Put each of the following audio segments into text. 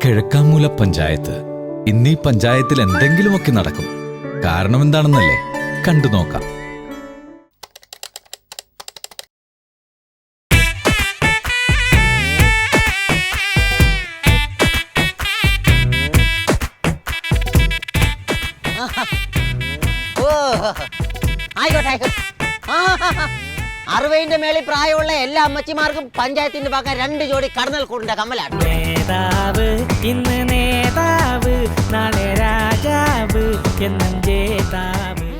കിഴക്കാമൂല പഞ്ചായത്ത്. ഇന്ന് ഈ പഞ്ചായത്തിൽ എന്തെങ്കിലുമൊക്കെ നടക്കും. കാരണം എന്താണെന്നല്ലേ, കണ്ടു നോക്കാം. അറുപതിന്റെ മേളിൽ പ്രായമുള്ള എല്ലാ അമ്മച്ചിമാർക്കും പഞ്ചായത്തിന്റെ ഭാഗം 2 ജോഡി കടന്നൽ കൂടിന്റെ കമ്മലാണ്. നേതാവ് ഇന്ന് നേതാവ്, നാളെ രാജാവ് എന്നും ജേതാവ്.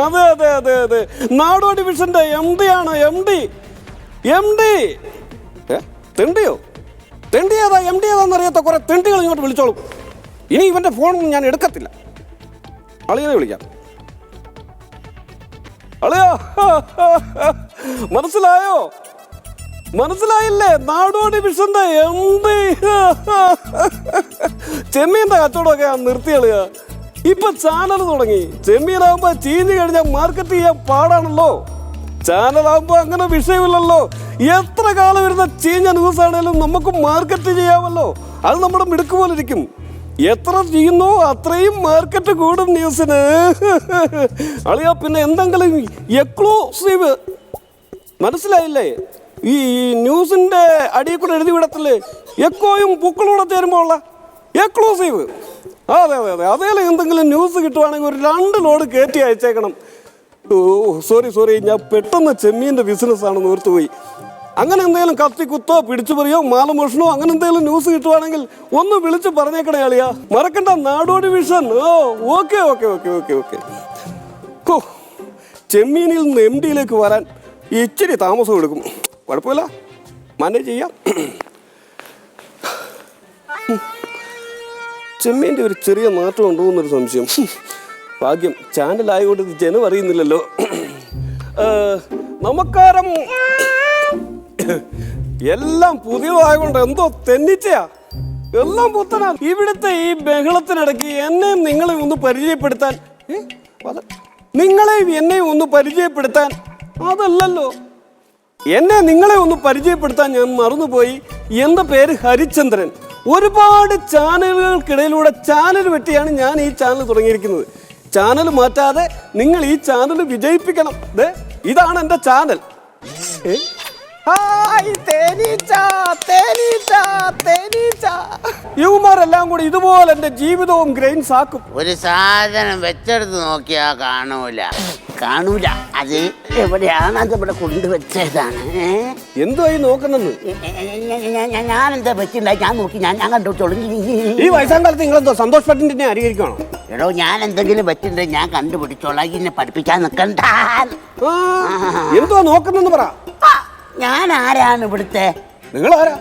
അതെ അതെ അതെ അതെ, നാടോടി ഡിവിഷന്റെ MD ആണ്. തെണ്ടിയോ? തെണ്ടി ഏതാ MD ഏതാണെന്നറിയാത്ത കുറെ തെണ്ടികൾ ഇങ്ങോട്ട് വിളിച്ചോളും. ഇനി ഇവന്റെ ഫോണൊന്നും ഞാൻ എടുക്കത്തില്ല. അളിയനെ വിളിക്കാം. അളിയോ, മനസ്സിലായില്ലേ? നാടോടി ഡിവിഷന്റെ MD. ചെമ്മീന്റെ കച്ചവടമൊക്കെ നിർത്തിയളിയ. ഇപ്പൊ ചാനൽ തുടങ്ങി. ചെമ്മീനാകുമ്പോ ചീഞ്ഞു കഴിഞ്ഞാൽ മാർക്കറ്റ് ചെയ്യാൻ പാടാണല്ലോ. ചാനലാകുമ്പോ അങ്ങനെ വിഷയമില്ലല്ലോ. എത്ര കാലം വരുന്ന ചീഞ്ഞ ന്യൂസ് ആണെങ്കിലും നമുക്ക് മാർക്കറ്റ് ചെയ്യാമല്ലോ. അത് നമ്മുടെ മിടുക്ക് പോലെ ഇരിക്കും. എത്ര ചെയ്യുന്നോ അത്രയും മാർക്കറ്റ് കൂടും ന്യൂസിന്. അളിയാ, പിന്നെ എന്തെങ്കിലും എക്സ്ക്ലൂസീവ് മനസ്സിലായില്ലേ? ഈ ന്യൂസിന്റെ അടിയിൽ കൂടെ എഴുതി വിടത്തില്ലേ, എക്കോയും പൂക്കളൂടെ ചേരുമ്പോൾ ഉള്ള എക്സ്ക്ലൂസീവ്. അതെ അതെ അതെ, അതേലും എന്തെങ്കിലും ന്യൂസ് കിട്ടുവാണെങ്കിൽ ഒരു 2 ലോഡ് കയറ്റി അയച്ചേക്കണം. ഓ സോറി, ഞാൻ പെട്ടെന്ന് ചെമ്മീൻ്റെ ബിസിനസ്സാണെന്ന് ഓർത്തുപോയി. അങ്ങനെ എന്തെങ്കിലും കത്തിക്കുത്തോ പിടിച്ചുപറിയോ മാലമോഷണോ അങ്ങനെ എന്തെങ്കിലും ന്യൂസ് കിട്ടുവാണെങ്കിൽ ഒന്ന് വിളിച്ച് പറഞ്ഞേക്കണേ അളിയാ. മറക്കണ്ട, നാടോടി വിഷൻ. ഓക്കെ. ഓ, ചെമ്മീനിൽ നിന്ന് MDയിലേക്ക് വരാൻ ഇച്ചിരി താമസം എടുക്കും. കുഴപ്പമില്ല, മാനേജ് ചെയ്യാം. ചെമ്മീൻ്റെ ഒരു ചെറിയ മാറ്റം ഉണ്ടോ എന്നൊരു സംശയം. ഭാഗ്യം ചാനലായതുകൊണ്ട് ഇത് ജനം അറിയുന്നില്ലല്ലോ. നമസ്കാരം. എല്ലാം പുതിയതായതുകൊണ്ട് എന്തോ തെന്നിച്ചയാ, എല്ലാം പുത്തനാ. ഇവിടുത്തെ ഈ ബഹളത്തിനിടയ്ക്ക് എന്നെയും നിങ്ങളെയും ഒന്ന് പരിചയപ്പെടുത്താൻ, അതല്ലല്ലോ, നിങ്ങളെ ഒന്ന് പരിചയപ്പെടുത്താൻ ഞാൻ മറന്നുപോയി. എൻ്റെ പേര് ഹരിചന്ദ്രൻ. ഒരുപാട് ചാനലുകൾക്കിടയിലൂടെ ചാനൽ വെട്ടിയാണ് ഞാൻ ഈ ചാനൽ തുടങ്ങിയിരിക്കുന്നത്. ചാനൽ മാറ്റാതെ നിങ്ങൾ ഈ ചാനൽ വിജയിപ്പിക്കണം. ഇതാണ് എൻ്റെ ചാനൽ. യുവമാരെല്ലാം കൂടി ഇതുപോലെ എന്റെ ജീവിതവും ഗ്രെയിൻസ് ആക്കും. ഒരു സാധനം വെച്ചെടുത്ത് നോക്കിയാ കാണൂല. അത് എവിടെയാണ് അത് ഇവിടെ കൊണ്ടുവച്ചതാണ്. എന്തുവായി നോക്കുന്നെന്ന്? ഞാനെന്താ വെച്ചിട്ടുണ്ടായി, ഞാൻ നോക്കി, ഞാൻ കണ്ടുപിടിച്ചോളൂ. ഈ വയസ്സാം കാലത്ത് നിങ്ങളെന്തോ സന്തോഷ് പട്ടിനെ അറിയിക്കണോ? എടോ, ഞാൻ എന്തെങ്കിലും വെച്ചിട്ടുണ്ടെങ്കിൽ ഞാൻ കണ്ടുപിടിച്ചോളാം. എന്നെ പഠിപ്പിക്കാൻ നിൽക്കണ്ട. എന്തുവാ നോക്കുന്നെന്ന് പറ. ഞാൻ ആരാണ് ഇവിടുത്തെ? നിങ്ങൾ ആരാ?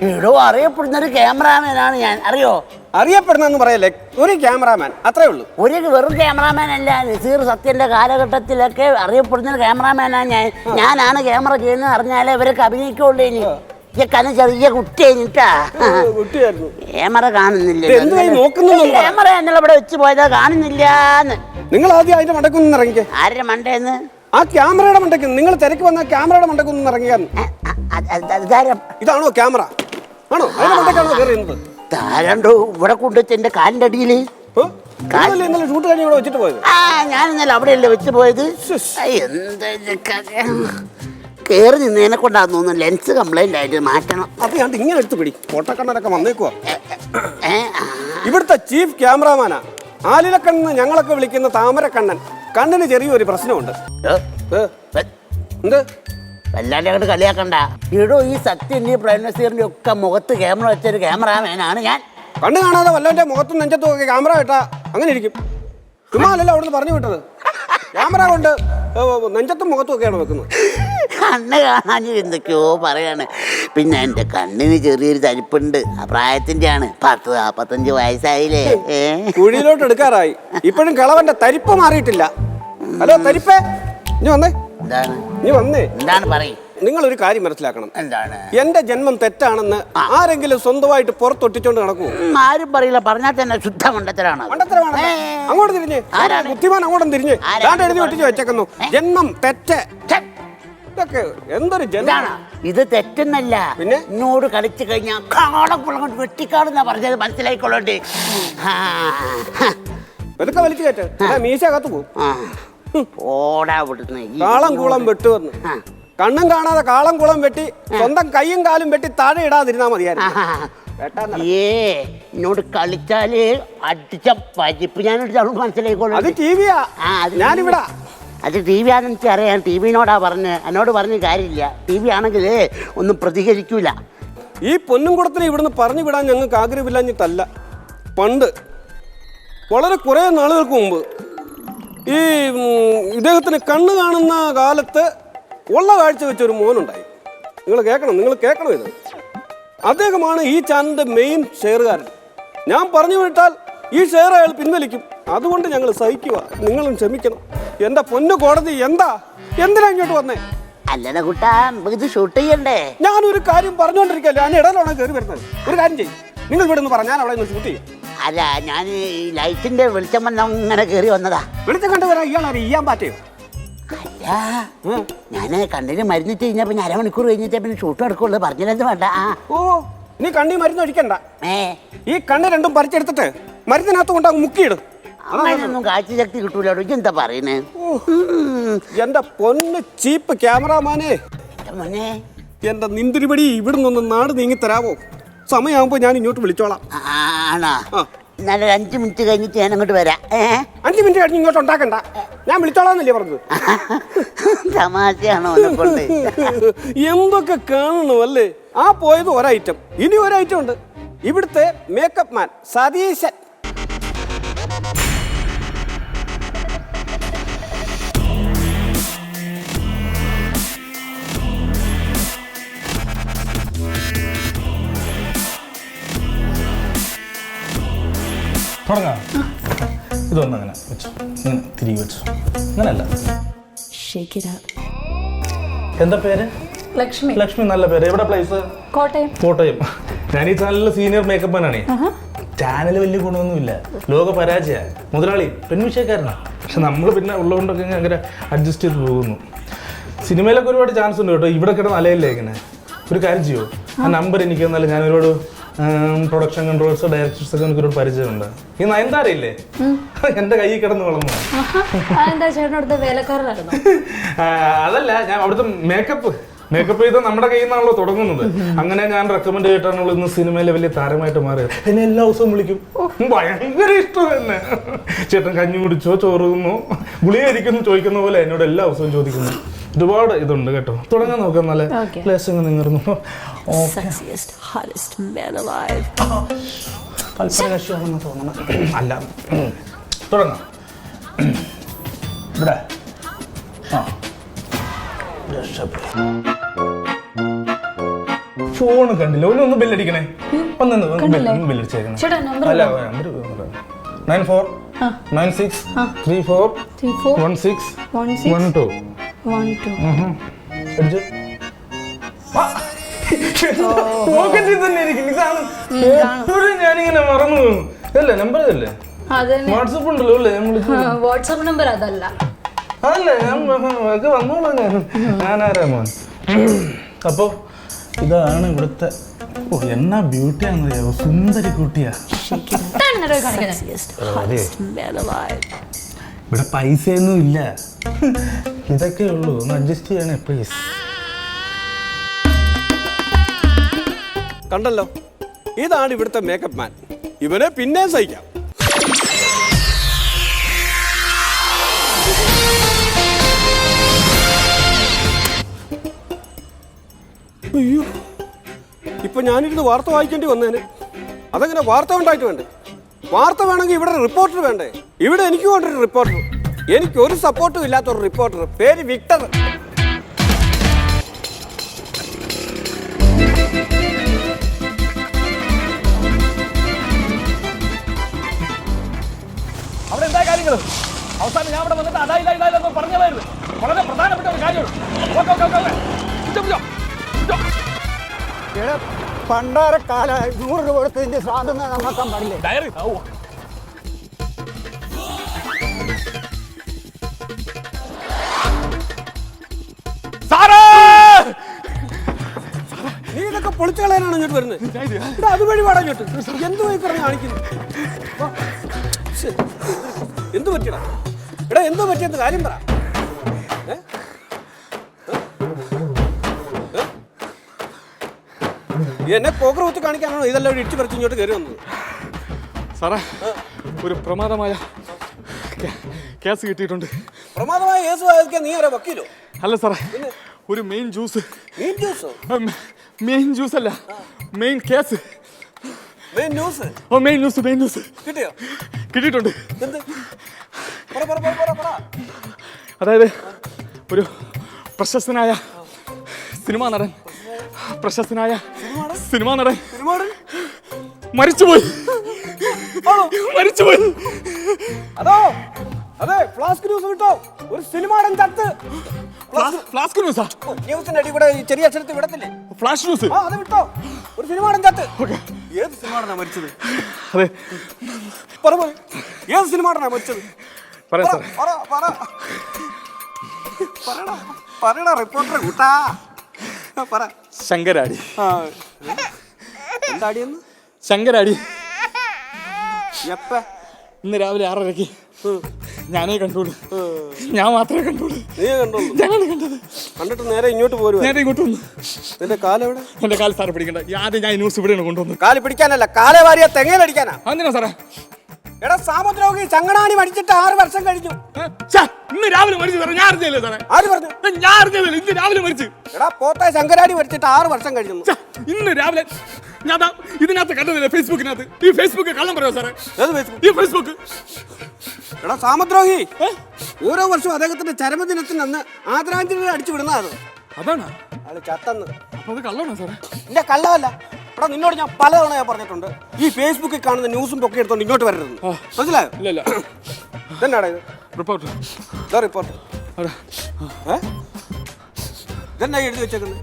എടോ, അറിയപ്പെടുന്നൊരു ക്യാമറാമാനാണ് ഞാൻ. അറിയോ? അറിയപ്പെടുന്നെന്ന് പറയല്ലേ, ഒരു ക്യാമറാമാൻ, അത്രേ ഉള്ളൂ. ഒരു വെറും ക്യാമറാമാൻ അല്ല. നസീർ സത്യന്റെ കാലഘട്ടത്തിലൊക്കെ അറിയപ്പെടുന്ന ക്യാമറാമാനാണ് ഞാൻ. ഞാനാണ് ക്യാമറ ചെയ്യുന്നത് അറിഞ്ഞാലേ ഇവരൊക്കെ അഭിനയിക്കുള്ളൂ. ഇനി കന ചെറിയ കുട്ടിയാ. ക്യാമറ കാണുന്നില്ല. ക്യാമറ എന്നല്ല ഇവിടെ വെച്ച് പോയതാ, കാണുന്നില്ലാന്ന്. നിങ്ങൾ ആദ്യം അതിന്റെ മണ്ടക്കൊന്നും ഇറങ്ങിക്കേ. ആരുടെ മണ്ടേന്ന്? ആ ക്യാമറയുടെ മണ്ടയ്ക്ക്. നിങ്ങൾ തിരക്ക് വന്ന ക്യാമറയുടെ മണ്ടക്കൊന്നും ഇറങ്ങിയാന്ന്. ഇതാണോ ക്യാമറ? ആണോ? അതിന്റെ മണ്ടയ്ക്കാണോ കയറിയുന്നത്? താരണ്ടോ ഇവിടെ കൊണ്ടുവച്ച് എന്റെ കാലിന്റെ അടിയിൽ. ഇന്നലെ ഷൂട്ട് കഴിഞ്ഞ് ഇവിടെ വെച്ചിട്ട് പോയത്? ആ ഞാൻ ഇന്നലെ അവിടെയല്ലേ വെച്ച് പോയത്. എന്താ കേറി നിന്നതിനെ കൊണ്ടാന്ന് തോന്നുന്നു ലെൻസ് കംപ്ലൈന്റ് ആയിട്ട് മാറ്റണം. അപ്പൊ ഞാൻ ഇങ്ങനെ എടുത്ത് പിടി. ഫോട്ടോക്കണ്ണനൊക്കെ വന്നേക്കുവാ. ഇവിടുത്തെ ചീഫ് ക്യാമറാമാനാ ആലിലക്കണ്ണെന്ന് ഞങ്ങളൊക്കെ വിളിക്കുന്ന താമരക്കണ്ണൻ. കണ്ണിന് ചെറിയൊരു പ്രശ്നമുണ്ട്. എന്ത് വല്ലാണ്ട് അങ്ങോട്ട് കളിയാക്കണ്ട. ഇടോ ഈ സത്യന്റെ പ്രേംനസീറിന്റെ ഒക്കെ മുഖത്ത് ക്യാമറ വെച്ചൊരു ക്യാമറാമാനാണ് ഞാൻ. കണ്ണ് കാണാതെ വല്ലവന്റെ മുഖത്തും നെഞ്ചത്തും ഒക്കെ ക്യാമറ ഇട്ടാ അങ്ങനെ ഇരിക്കും. ചുമ്മാ അല്ലല്ലോ അവിടുന്ന് പറഞ്ഞു വിട്ടത്. ക്യാമറ കൊണ്ട് നെഞ്ചത്തും മുഖത്തും ഒക്കെയാണ് വെക്കുന്നത്. കണ്ണ് കാണാൻ എന്തൊക്കെയോ പറയാണ്. പിന്നെ എൻ്റെ കണ്ണിന് ചെറിയൊരു തരിപ്പുണ്ട്. ആ പ്രായത്തിൻ്റെ ആണ്. 40-45 വയസ്സായില്ലേ. കുഴിയിലോട്ട് എടുക്കാറായി. ഇപ്പോഴും കിളവന്റെ തരിപ്പ് മാറിയിട്ടില്ല. ഹലോ തരിപ്പേ, ഇനി വന്നേ. എന്താണ്? ഇനി വന്നേ. എന്താണ് പറയും? നിങ്ങളൊരു കാര്യം മനസ്സിലാക്കണം. എന്താണ്? എന്റെ ജന്മം തെറ്റാണെന്ന് ആരെങ്കിലും സ്വന്തമായിട്ട് പുറത്തൊട്ടിച്ചോണ്ട് നടക്കുമോ? ആരും പറയില്ല. പറഞ്ഞാൽ തന്നെ ശുദ്ധ മണ്ടത്തരാണ്. അങ്ങോട്ട് തിരിഞ്ഞ് ബുദ്ധിമാൻ അങ്ങോട്ടും തിരിഞ്ഞ് ഞാൻ എഴുതി ഒട്ടിച്ച് വെച്ചേക്കുന്നു. ജന്മം തെറ്റ്. ഇതൊക്കെ എന്തൊരു ജന്മാണ് ഇത്. തെറ്റെന്നല്ല, പിന്നെ ഇന്നോട് കളിച്ചു കഴിഞ്ഞാൽ കാളം കുളം വെട്ടിക്കാണെന്നാ പറഞ്ഞത്. മനസ്സിലായിക്കൊള്ളണ്ടേ? ഇതൊക്കെ വലിച്ചു കയറ്റ മീശ അകത്ത് പോകും. ഓടാ വിടുന്ന കാളം കുളം വെട്ടുവന്ന് കണ്ണും കാണാതെ കാളം കുളം വെട്ടി സ്വന്തം കൈയും കാലും വെട്ടി താഴെ ഇടാതിരുന്നാ മതിയായിരുന്നു. എന്നോട് കളിച്ചാല് അടിച്ച പരിപ്പ് ഞാൻ മനസ്സിലായിക്കോളൂ. അത് ടി വിയാ. ഞാനിവിടാ. അത് ടി വി ആണെന്ന് എനിക്ക് അറിയാം. ടി വിനോടാ പറഞ്ഞ്. എന്നോട് പറഞ്ഞ കാര്യമില്ല. ടി വി ആണെങ്കിൽ ഒന്നും പ്രതികരിക്കൂല. ഈ പൊന്നും കുടത്തിനെ ഇവിടുന്ന് പറഞ്ഞു വിടാൻ ഞങ്ങൾക്ക് ആഗ്രഹമില്ലാഞ്ഞിട്ടല്ല. പണ്ട് വളരെ കുറേ നാളുകൾക്ക് മുമ്പ് ഈ ഇദ്ദേഹത്തിന് കണ്ണ് കാണുന്ന കാലത്ത് ഉള്ള കാഴ്ച വെച്ചൊരു മോനുണ്ടായി. നിങ്ങൾ കേൾക്കണം ഇത്. അദ്ദേഹമാണ് ഈ ചാനലിൻ്റെ മെയിൻ ഷെയറുകാരൻ. ഞാൻ പറഞ്ഞു വിട്ടാൽ ഈ ഷെയർ അയാൾ പിൻവലിക്കും. അതുകൊണ്ട് ഞങ്ങൾ സഹിക്കുക. നിങ്ങളും ക്ഷമിക്കണം. എൻ്റെ പൊന്നു കോടതി എന്തിനാ ഇങ്ങോട്ട് വന്നേ? അല്ലട കുട്ടാ, ഇത് ഷൂട്ട് ചെയ്യണ്ടേ? ഞാനൊരു കാര്യം പറഞ്ഞുകൊണ്ടിരിക്കല്ലേ, ഞാൻ ഇടയിലാണ് കയറി വരുന്നത്. ഒരു കാര്യം ചെയ്യും, നിങ്ങൾ ഇവിടെ നിന്ന് പറഞ്ഞാൽ അവിടെ നിന്ന് ഷൂട്ട് ചെയ്യും. അല്ല, ഞാൻ ഈ ലൈറ്റിന്റെ വെളിച്ചം വന്ന ഇങ്ങനെ കയറി വന്നതാ. വെളിച്ചം കണ്ടുവരാൻ ഇയാളാണ് ചെയ്യാൻ പറ്റയോ? അല്ല, ഞാൻ കണ്ണിന് മരുന്നിട്ട് കഴിഞ്ഞാൽ പിന്നെ അരമണിക്കൂർ കഴിഞ്ഞിട്ടേ പിന്നെ ഷൂട്ട് എടുക്കുള്ളൂ. പറഞ്ഞില്ലെന്ന് വേണ്ട. ഓ, നീ കണ്ണി മരുന്ന് ഒഴിക്കണ്ട. ഈ കണ്ണ് രണ്ടും പറിച്ചെടുത്തിട്ട് മരുന്നിനകത്ത് കൊണ്ടങ്ങ് മുക്കിയിടും. അങ്ങനെയൊന്നും കാഴ്ച ശക്തി കിട്ടൂലോ. എന്താ പറയുന്നേ? എന്റെ പൊന്ന് ചീപ്പ് ക്യാമറാമാനെ, എന്റെ നിന്തിരിപടി ഇവിടുന്ന് നാട് നീങ്ങി തരാമോ? സമയമാകുമ്പോ ഞാൻ ഇങ്ങോട്ട് വിളിച്ചോളാം. ആണോ? എന്നാലും 5 മിനിറ്റ് കഴിഞ്ഞിട്ട് ഞാൻ അങ്ങോട്ട് വരാം. 5 മിനിറ്റ് കഴിഞ്ഞ് ഇങ്ങോട്ട് ഉണ്ടാക്കണ്ട, ഞാൻ വിളിച്ചോളാന്നല്ലേ പറഞ്ഞത്. തമാശയാണോ? എന്തൊക്കെ കാണണോ അല്ലേ? ആ പോയത് ഒരൈറ്റം, ഇനി ഒരൈറ്റം ഉണ്ട്. ഇവിടുത്തെ മേക്കപ്പ് മാൻ സതീശൻ. തുടങ്ങാം. ഇതൊന്നും അങ്ങനെ വെച്ചു, ഇങ്ങനെ തിരികെ വെച്ചു. അങ്ങനല്ല. എന്താ പേര്? ലക്ഷ്മി. ലക്ഷ്മി, നല്ല പേര്. എവിടെ പ്ലേസ്? കോട്ടയം. കോട്ടയം. ഞാൻ ഈ ചാനലിലെ സീനിയർ മേക്കപ്പ് മാനാണേ. ചാനൽ വലിയ ഗുണമൊന്നുമില്ല, ലോക പരാജയ. മുതലാളി പെൺവിഷയക്കാരനാണ്. പക്ഷെ നമ്മൾ പിന്നെ ഉള്ളതുകൊണ്ടൊക്കെ അങ്ങനെ അഡ്ജസ്റ്റ് ചെയ്ത് പോകുന്നു. സിനിമയിലൊക്കെ ഒരുപാട് ചാൻസ് ഉണ്ട് കേട്ടോ. ഇവിടെ കിടന്ന് അലയല്ലേ ഇങ്ങനെ. ഒരു കാര്യം ചെയ്യോ, ആ നമ്പർ എനിക്ക് തന്നാലും ഞാൻ ഒരുപാട് പ്രൊഡക്ഷൻ കൺട്രോൾസ്, ഡയറക്ടേഴ്സ് ഒക്കെ എനിക്ക് ഒരുപാട് പരിചയമുണ്ട്. ഈ നയൻതാരയില്ലേ, എന്റെ കയ്യിൽ കിടന്ന് വളർന്നു. അതല്ല, ഞാൻ അവിടുത്തെ മേക്കപ്പ് ചെയ്ത് നമ്മുടെ കയ്യിൽ നിന്നാണല്ലോ തുടങ്ങുന്നത്. അങ്ങനെ ഞാൻ റെക്കമെൻഡ് ചെയ്തിട്ടാണല്ലോ ഇന്ന് സിനിമയിലെ വലിയ താരമായിട്ട് മാറിയത്. എന്നെ എല്ലാ ദിവസവും വിളിക്കും. ഭയങ്കര ഇഷ്ടം തന്നെ. ചേട്ടൻ കഞ്ഞി കുടിച്ചോ, ചോറ് തിന്നോ, ഗുളിക ഇരിക്കുന്നു ചോദിക്കുന്ന പോലെ എന്നോട് എല്ലാ ദിവസവും ചോദിക്കുന്നു. ഒരുപാട് ഇതുണ്ട് കേട്ടോ. തുടങ്ങാൻ നോക്കാം. നല്ല പ്ലേസിങ് നിങ്ങറുന്നു. കൽപ്പനകക്ഷിയാണെന്ന് തോന്നണം. അല്ല, തുടങ്ങാം. ഇവിടെ ഫോണ് കണ്ടില്ല. ഒന്ന് ബില്ലടിക്കണേ. ബില്ലടിച്ചേക്കണേ. 9496341612. എപ്പോഴും ഞാനിങ്ങനെ മറന്നു പോകും. ഇതല്ലേ നമ്പർ? ഇതല്ലേ വാട്സപ്പ് ഉണ്ടല്ലോ അല്ലേ? വാട്സപ്പ് നമ്പർ അതല്ല. അതല്ലേ, ഞാൻ വന്നോളാം. ഞാനാരാ മോൻ. അപ്പോ ഇതാണ് ഇവിടുത്തെ. ഓ എന്നാ ബ്യൂട്ടിയാണെന്നറിയാവോ, സുന്ദരി കുട്ടിയാ. അതെ, ഇവിടെ പൈസയൊന്നും ഇല്ല, ഇതൊക്കെ ഉള്ളൂ. ഒന്ന് അഡ്ജസ്റ്റ് ചെയ്യണേ പ്ലീസ്. കണ്ടല്ലോ, ഇതാണ് ഇവിടുത്തെ മേക്കപ്പ് മാൻ. ഇവനെ പിന്നെയും സഹിക്കാം. അയ്യോ, ഇപ്പൊ ഞാനിരുന്ന് വാർത്ത വായിക്കേണ്ടി വന്നേന്. അതെങ്ങനെ വാർത്ത ഉണ്ടായിട്ട് വേണ്ടേ? വാർത്ത വേണമെങ്കിൽ ഇവിടെ റിപ്പോർട്ടർ വേണ്ടേ? ഇവിടെ എനിക്ക് വേണ്ടൊരു റിപ്പോർട്ടർ. എനിക്കൊരു സപ്പോർട്ടും ഇല്ലാത്തൊരു റിപ്പോർട്ടർ, പേര് വിക്ടർ. അവിടെ എന്താ കാര്യങ്ങൾ? അവസാനം ഞാൻ ഇവിടെ വന്നിട്ട് അതായില്ലായിരുന്നു പറഞ്ഞായിരുന്നു. വളരെ പ്രധാനപ്പെട്ട ഒരു കാര്യമാണ്. പണ്ടാരക്കാല 100 രൂപ കൊടുത്തതിന്റെ സ്വാതന്ത്ര്യം നമുക്ക് പാടില്ലേ? ഡയറി നീ ഇതൊക്കെ പൊളിച്ചു കളയാനാണ് ഇങ്ങോട്ട് വരുന്നത്? ഇവിടെ അതുവഴി പാടാൻ ഇങ്ങോട്ട് എന്ത് പോയി പറഞ്ഞ് കാണിക്കുന്നു? എന്ത് പറ്റിയടാ? എടാ എന്തോ പറ്റിയെന്ന് കാര്യം പറ. എന്നെ പോക്കർ കുത്തി കാണിക്കാനാണോ ഇതെല്ലാം ഇടിച്ചു പറിച്ച് ഇങ്ങോട്ട് കയറി വന്നത്? സാറേ, ഒരു പ്രമാദമായ കേസ് കിട്ടിയിട്ടുണ്ട്. പ്രമാദമായ കേസ് വായിക്കാൻ നീ ആരാ, വക്കീലോ? അല്ല സാറേ, ഒരു മെയിൻ ജ്യൂസ്. മെയിൻ ജ്യൂസോ? മെയിൻ ജ്യൂസ് അല്ല, മെയിൻ കേസ്. Main news? ഓ, മെയിൻ ന്യൂസ്, മെയിൻ ന്യൂസ് കിട്ടിയോ? കിട്ടിയിട്ടുണ്ട്. എന്ത്? പറ പറ പറ പറ പറ. അതായത് ഒരു പ്രശസ്തനായ സിനിമാ നടൻ മരിച്ചുപോയി. അതോ അതെ, ഫ്ലാസ്ക് ന്യൂസ് വിട്ടോ. ഒരു സിനിമാടൻ ചത്ത്. ഫ്ലാസ്ക് ന്യൂസാ? ന്യൂസിന്റെ അടി കൂടെ ചെറിയ അക്ഷരത്തിൽ വിടത്തില്ലേ? Flash news. ആ, അത് വിട്ടോ. ഒരു സിനിമാടൻ ചത്ത്. ഏത് സിനിമാടനാ മരിച്ചത്? അതെ, പറ പറ. ഏത് സിനിമാടനാ മരിച്ചത്? പറയാം സാർ. പറയടാ റിപ്പോർട്ടർ കൂട്ടാ, പറ. ശങ്കരാടി. എന്താടിയെന്ന്? ശങ്കരാടി എപ്പ? ഇന്ന് രാവിലെ 6:30 ഞാനേ കണ്ടോളൂ. ഞാൻ മാത്രമേ കണ്ടോളൂ. നീ കണ്ടോളൂ? ഞാനാണ് കണ്ടത്. കണ്ടിട്ട് നേരെ ഇങ്ങോട്ട് പോരും. നേരെ ഇങ്ങോട്ട് വന്നു. നിന്റെ കാലെവിടെ? എന്റെ കാല് സാറ് പിടിക്കണ്ട. ആദ്യം ഞാൻ ന്യൂസ് ഇവിടെയാണ് കൊണ്ടുവന്നു. കാല് പിടിക്കാനല്ല, കാലെ വാരിയ തെങ്ങയിലടിക്കാനാ. എന്തിനാ സാറേ? എടാ സാമുദ്രോഗി ചങ്ങനാണി മരിച്ചിട്ട് 6 വർഷം കഴിഞ്ഞു. ഇന്ന് രാവിലെ മരിച്ചു സാറേ. ഞാൻ അറിഞ്ഞില്ലേ സാറേ? ആര് പറഞ്ഞു? ഞാൻ അറിഞ്ഞില്ല. ഇന്ന് രാവിലെ മരിച്ചു. എടാ പോത്തെ ശങ്കരാടി മരിച്ചിട്ട് 6 വർഷം കഴിഞ്ഞു. ഇന്ന് രാവിലെ ഞാൻ ഇതിനകത്ത് കണ്ടതില്ലേ, ഫേസ്ബുക്കിനകത്ത്. ഈ ഫേസ്ബുക്ക് കള്ളം പറയോ സാറേ? ഏത് ഫേസ്ബുക്ക്? ഈ ഫേസ്ബുക്ക്. എടാ സാമുദ്രോഗി, ഓരോ വർഷവും അദ്ദേഹത്തിന്റെ ചരമദിനത്തിന് അന്ന് ആദരാഞ്ജലി അടിച്ചു വിടുന്ന അത്. അതാണ് ആള് ചത്തന്ന്. അപ്പൊ അത് കള്ളമാണോ സാറേ? ഇല്ല, കള്ളമല്ല. എടാ നിന്നോട് ഞാൻ പലതവണ ഞാൻ പറഞ്ഞിട്ടുണ്ട്, ഈ ഫേസ്ബുക്കിൽ കാണുന്ന ന്യൂസും പൊക്കി എടുത്തോണ്ട് ഇങ്ങോട്ട് വരരുത്. മനസ്സിലായോ? ഇല്ല. ഇതെന്നാടാ ഇത്? റിപ്പോർട്ട്. ഇതാ റിപ്പോർട്ട്. ഇതെന്നാ എഴുതി വെച്ചേക്കുന്നത്?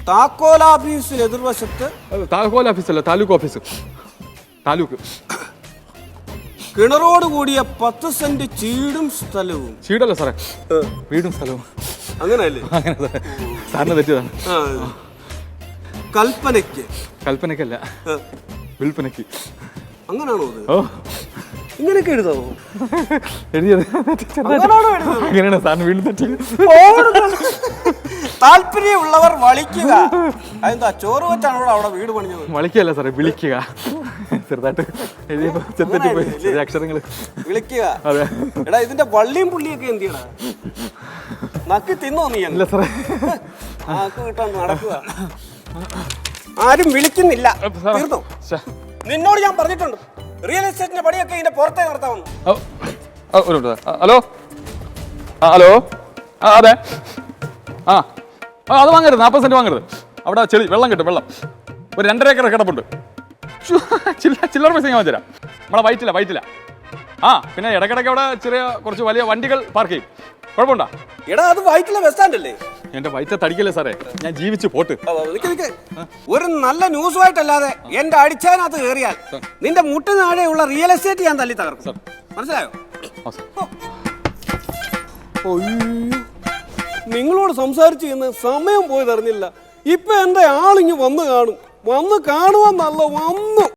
താക്കോൽ ഓഫീസിന് എതിർവശത്ത്. താക്കോൽ ഓഫീസല്ല, താലൂക്ക് ഓഫീസ്. താലൂക്ക്. കിണറോട് കൂടിയ 10 സെന്റ് ചീടും സ്ഥലവും. ചീടല്ല സാറേ, വീടും സ്ഥലവും. അങ്ങനെയല്ലേ? അങ്ങനെ സാറേ, സാറിന് തെറ്റിയതാണ്. കൽപ്പനയ്ക്കല്ല, വിൽപ്പനയ്ക്ക്. അങ്ങനാണോ? ഓ, ഇങ്ങനെയൊക്കെ എഴുതാവോ? എഴുതിയത് അങ്ങനെയാണ് സാറിന് വീണ്ടും തെറ്റിയത്. താല്പര്യമുള്ളവർ വളിക്കുക. അതെന്താ, ചോറ് വെച്ചാണ് അവിടെ വീട് പണിഞ്ഞത്? വളിക്കല്ല സാറേ, വിളിക്കുക. ചെറുതായിട്ട് എഴുതിയപ്പോ തെറ്റിപ്പോയി ചെറിയ അക്ഷരങ്ങൾ. വിളിക്കുക. അതെ. എടാ ഇതിന്റെ വള്ളിയും പുള്ളിയൊക്കെ എന്ത് ചെയ്യടാ? നക്കി തിന്നോ നീ? ഇല്ല സാറേ, നാക്ക് കിട്ടാൻ നടക്കുക. ആരും വിളിക്കുന്നില്ല. തീർന്നോ? നിന്നോട് ഞാൻ പറഞ്ഞിട്ടുണ്ട്, റിയൽ എസ്റ്റേറ്റിന്റെ പണിയൊക്കെ ഇതിന്റെ പുറത്തേ നടത്താമെന്ന്. ഹലോ, ഹലോ, അതെ. അത് വാങ്ങരുത്, 40 സെന്റ് വാങ്ങരുത്. അവിടെ ചെളി, വെള്ളം കിട്ടും. വെള്ളം ഒരു 2.5 ഏക്കർ കിടപ്പുണ്ട്. ചില്ലറ പൈസ ഞാൻ തരാം. നമ്മളെ വൈറ്റില്ല. പിന്നെ ഇടയ്ക്കിടയ്ക്ക് അവിടെ ചെറിയ കുറച്ച് വലിയ വണ്ടികൾ പാർക്ക് ചെയ്യും. കുഴപ്പമുണ്ടോ? എടാ അത് വൈറ്റിലെ ബസ് സ്റ്റാൻഡ് അല്ലേ? എന്റെ വയറ്റ തടിക്കല്ലേ സാറേ, ഞാൻ ജീവിച്ചു പോട്ട്. ഒരു നല്ല ന്യൂസുമായിട്ടല്ലാതെ എന്റെ അടിച്ചതിനകത്ത് കയറിയാൽ നിന്റെ മുട്ട് താഴെയുള്ള റിയൽ എസ്റ്റേറ്റ് ഞാൻ തല്ലി തകർക്കും. മനസ്സിലായോ? നിങ്ങളോട് സംസാരിച്ചു എന്ന് സമയം പോയതറിഞ്ഞില്ല. ഇപ്പൊ എന്റെ ആളിങ്ങ് വന്ന് കാണും. വന്ന് കാണുവാന്നല്ല, വന്നു.